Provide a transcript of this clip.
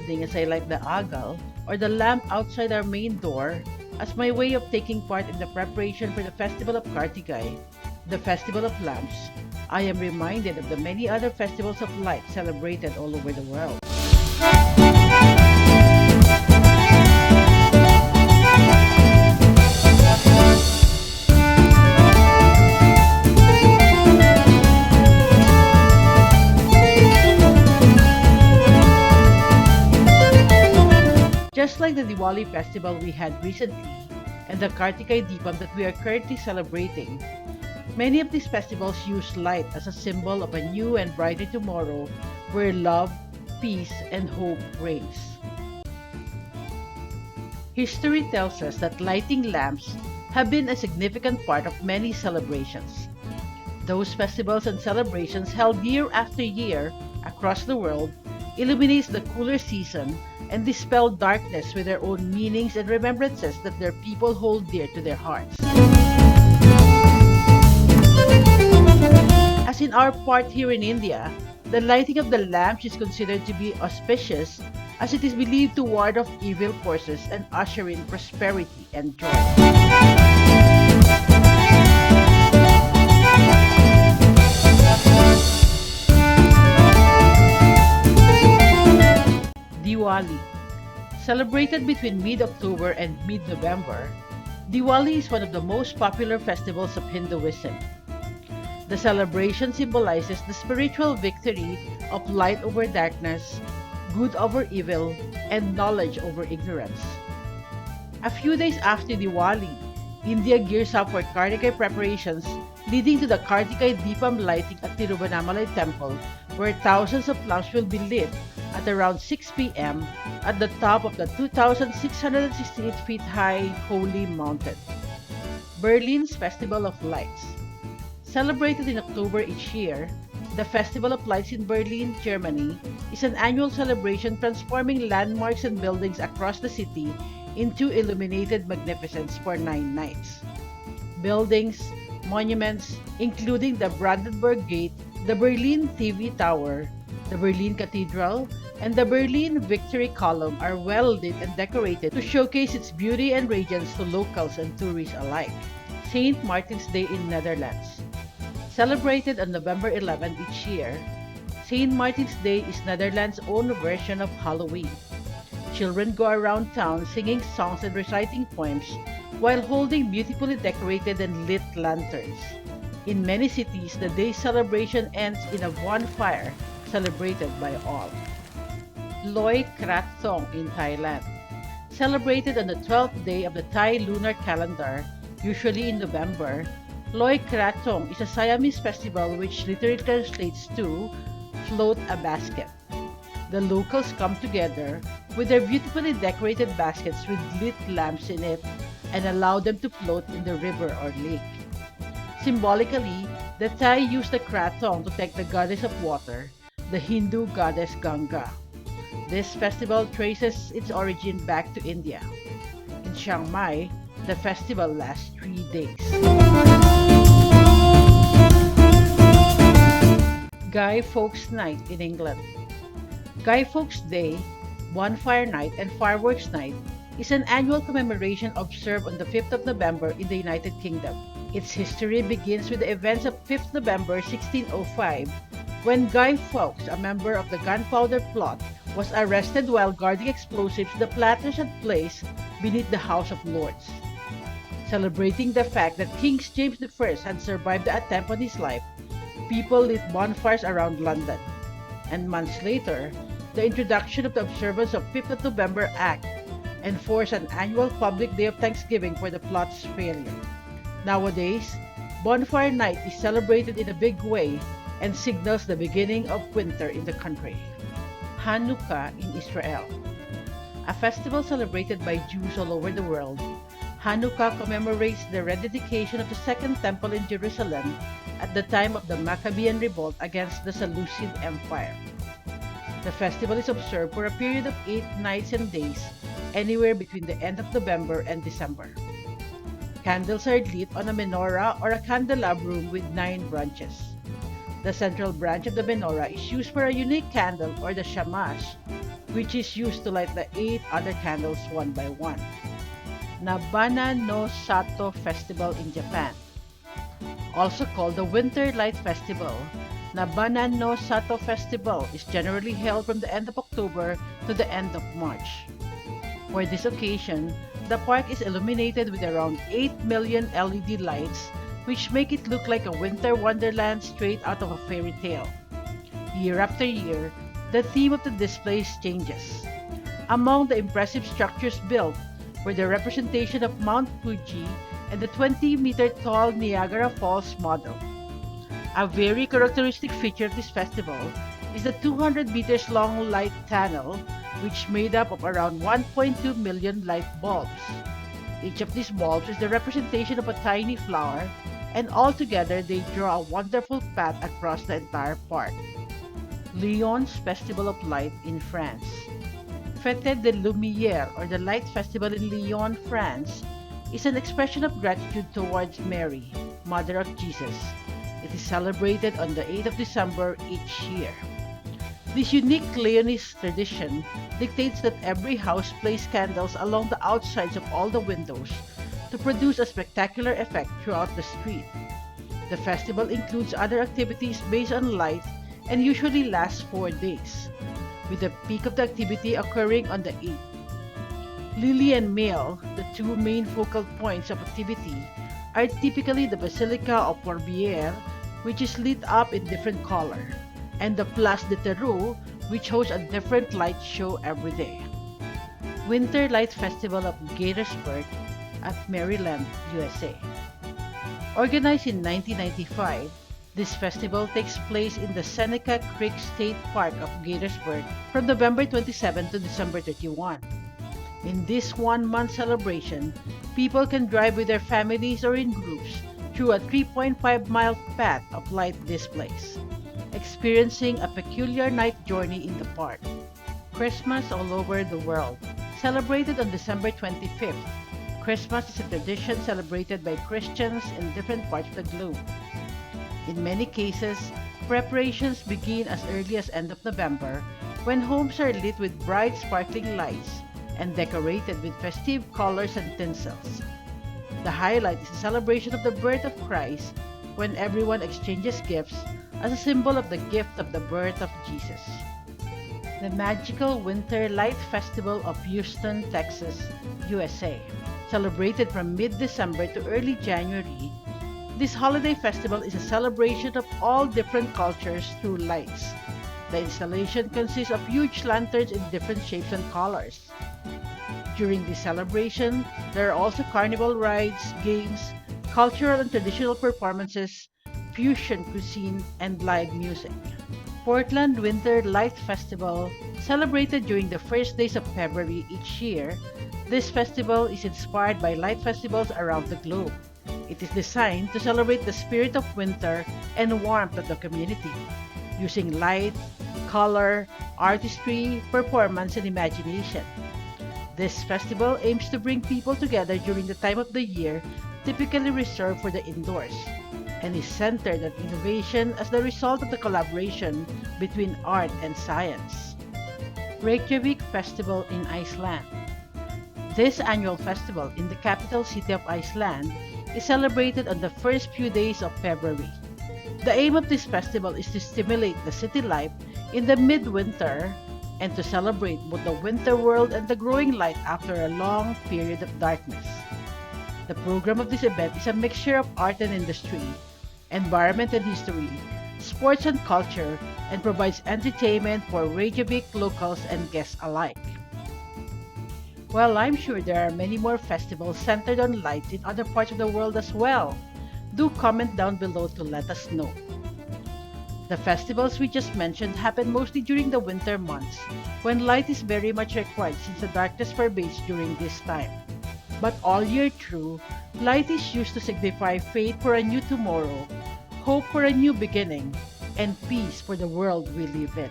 evening as I light the agal or the lamp outside our main door as my way of taking part in the preparation for the festival of Kartikai, the festival of lamps, I am reminded of the many other festivals of light celebrated all over the world. Just like the Diwali festival we had recently and the Kartikai Deepam that we are currently celebrating, many of these festivals use light as a symbol of a new and brighter tomorrow where love, peace, and hope reigns. History tells us that lighting lamps have been a significant part of many celebrations. Those festivals and celebrations held year after year across the world illuminates the cooler season and dispel darkness with their own meanings and remembrances that their people hold dear to their hearts. As in our part here in India, the lighting of the lamps is considered to be auspicious as it is believed to ward off evil forces and usher in prosperity and joy. Diwali. Celebrated between mid-October and mid-November, Diwali is one of the most popular festivals of Hinduism. The celebration symbolizes the spiritual victory of light over darkness, good over evil, and knowledge over ignorance. A few days after Diwali, India gears up for Kartikai preparations leading to the Kartikai Deepam lighting at Tiruvannamalai temple where thousands of lamps will be lit at around 6 p.m. at the top of the 2,668 feet high Holy Mountain. Berlin's Festival of Lights. Celebrated in October each year, the Festival of Lights in Berlin, Germany is an annual celebration transforming landmarks and buildings across the city into illuminated magnificence for 9 nights. Buildings, monuments, including the Brandenburg Gate, the Berlin TV Tower, the Berlin Cathedral, and the Berlin Victory Column are well lit and decorated to showcase its beauty and radiance to locals and tourists alike. St. Martin's Day in Netherlands. Celebrated on November 11 each year, St. Martin's Day is Netherlands' own version of Halloween. Children go around town singing songs and reciting poems while holding beautifully decorated and lit lanterns. In many cities, the day's celebration ends in a bonfire celebrated by all. Loi Krathong in Thailand. Celebrated on the 12th day of the Thai lunar calendar, usually in November, Loi Krathong is a Siamese festival which literally translates to float a basket. The locals come together with their beautifully decorated baskets with lit lamps in it and allow them to float in the river or lake. Symbolically, the Thai use the Krathong to thank the goddess of water, the Hindu goddess Ganga. This festival traces its origin back to India. In Chiang Mai, the festival lasts 3 days. Guy Fawkes Night in England. Guy Fawkes Day, Bonfire Night, and Fireworks Night is an annual commemoration observed on the 5th of November in the United Kingdom. Its history begins with the events of 5th November 1605 when Guy Fawkes, a member of the Gunpowder Plot, was arrested while guarding explosives the plotters had placed beneath the House of Lords. Celebrating the fact that King James I had survived the attempt on his life, people lit bonfires around London. And months later, the introduction of the observance of 5th of November Act enforced an annual public day of thanksgiving for the plot's failure. Nowadays, Bonfire Night is celebrated in a big way and signals the beginning of winter in the country. Hanukkah in Israel. A festival celebrated by Jews all over the world, Hanukkah commemorates the rededication of the Second Temple in Jerusalem at the time of the Maccabean revolt against the Seleucid Empire. The festival is observed for a period of 8 nights and days, anywhere between the end of November and December. Candles are lit on a menorah or a candelabrum with 9 branches. The central branch of the menorah is used for a unique candle or the shamash, which is used to light the 8 other candles one by one. Nabana no Sato Festival in Japan. Also called the Winter Light Festival, Nabana no Sato Festival is generally held from the end of October to the end of March. For this occasion, the park is illuminated with around 8 million LED lights, which make it look like a winter wonderland straight out of a fairy tale. Year after year, the theme of the displays changes. Among the impressive structures built were the representation of Mount Fuji and the 20-meter tall Niagara Falls model. A very characteristic feature of this festival is the 200 meters long light tunnel, which made up of around 1.2 million light bulbs. Each of these bulbs is the representation of a tiny flower, and altogether they draw a wonderful path across the entire park. Lyon's Festival of Light in France. Fête de Lumière, or the Light Festival in Lyon, France, is an expression of gratitude towards Mary, Mother of Jesus. It is celebrated on the 8th of December each year. This unique Lyonese tradition dictates that every house place candles along the outsides of all the windows to produce a spectacular effect throughout the street. The festival includes other activities based on light and usually lasts 4 days, with the peak of the activity occurring on the 8th. Lily and Mail, the two main focal points of activity, are typically the Basilica of Fourvière, which is lit up in different color, and the Place de Terreau, which hosts a different light show every day. Winter Light Festival of Gaithersburg at Maryland, USA. Organized in 1995, this festival takes place in the Seneca Creek State Park of Gaithersburg from November 27 to December 31. In this one-month celebration, people can drive with their families or in groups through a 3.5-mile path of light displays, experiencing a peculiar night journey in the park. Christmas all over the world. Celebrated on December 25th, Christmas is a tradition celebrated by Christians in different parts of the globe. In many cases, preparations begin as early as end of November, when homes are lit with bright sparkling lights and decorated with festive colors and tinsels. The highlight is the celebration of the birth of Christ, when everyone exchanges gifts as a symbol of the gift of the birth of Jesus. The Magical Winter Light Festival of Houston, Texas, USA. Celebrated from mid-December to early January, this holiday festival is a celebration of all different cultures through lights. The installation consists of huge lanterns in different shapes and colors. During this celebration, there are also carnival rides, games, cultural and traditional performances, fusion cuisine, and live music. Portland Winter Light Festival, celebrated during the first days of February each year. This festival is inspired by light festivals around the globe. It is designed to celebrate the spirit of winter and warmth of the community, using light, color, artistry, performance, and imagination. This festival aims to bring people together during the time of the year typically reserved for the indoors, and is centered on innovation as the result of the collaboration between art and science. Reykjavik Festival in Iceland. This annual festival in the capital city of Iceland is celebrated on the first few days of February. The aim of this festival is to stimulate the city life in the midwinter and to celebrate both the winter world and the growing light after a long period of darkness. The program of this event is a mixture of art and industry, environment and history, sports and culture, and provides entertainment for Reykjavik locals and guests alike. Well, I'm sure there are many more festivals centered on light in other parts of the world as well. Do comment down below to let us know. The festivals we just mentioned happen mostly during the winter months, when light is very much required since the darkness pervades during this time. But all year through, light is used to signify faith for a new tomorrow, hope for a new beginning, and peace for the world we live in.